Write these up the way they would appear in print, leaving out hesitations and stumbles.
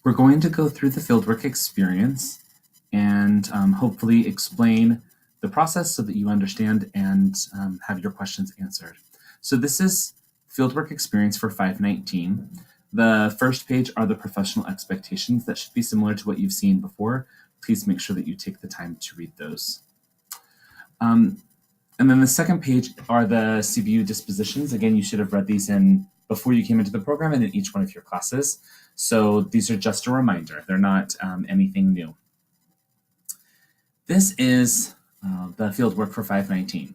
We're going to go through the fieldwork experience and hopefully explain the process so that you understand and have your questions answered. So this is fieldwork experience for 519. The first page are the professional expectations that should be similar to what you've seen before. Please make sure that you take the time to read those. And then the second page are the CBU dispositions. Again, you should have read these in before you came into the program and in each one of your classes. So these are just a reminder. They're not anything new. This is the fieldwork for 519.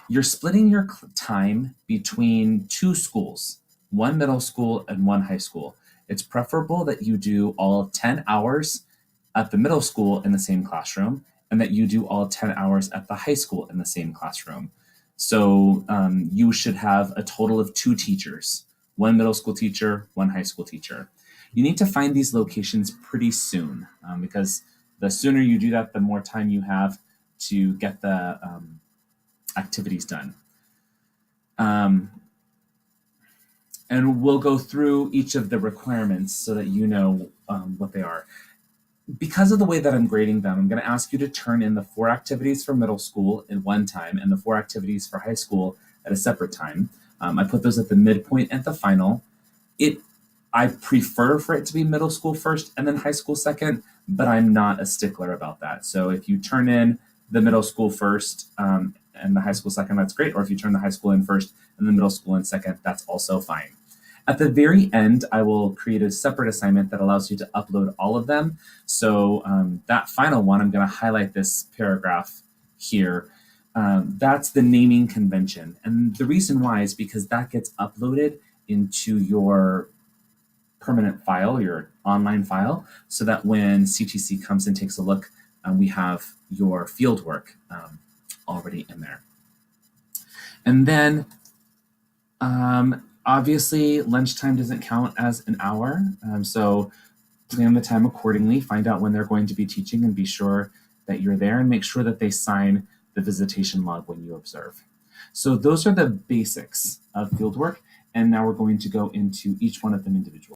You're splitting your time between two schools, one middle school and one high school. It's preferable that you do all 10 hours at the middle school in the same classroom and that you do all 10 hours at the high school in the same classroom. So you should have a total of 2 teachers, one middle school teacher, one high school teacher. You need to find these locations pretty soon because the sooner you do that, the more time you have to get the activities done. And we'll go through each of the requirements so that you know what they are. Because of the way that I'm grading them, I'm going to ask you to turn in the 4 activities for middle school in one time and the 4 activities for high school at a separate time. I put those at the midpoint at the final. I prefer for it to be middle school first and then high school second, but I'm not a stickler about that. So if you turn in the middle school first and the high school second, that's great. Or if you turn the high school in first and the middle school in second, that's also fine. At the very end, I will create a separate assignment that allows you to upload all of them. So that final one, I'm going to highlight this paragraph here. That's the naming convention. And the reason why is because that gets uploaded into your permanent file, your online file, so that when CTC comes and takes a look, we have your fieldwork already in there. And then obviously lunchtime doesn't count as an hour, so plan the time accordingly, find out when they're going to be teaching and be sure that you're there and make sure that they sign the visitation log when you observe. So those are the basics of fieldwork, and now we're going to go into each one of them individually.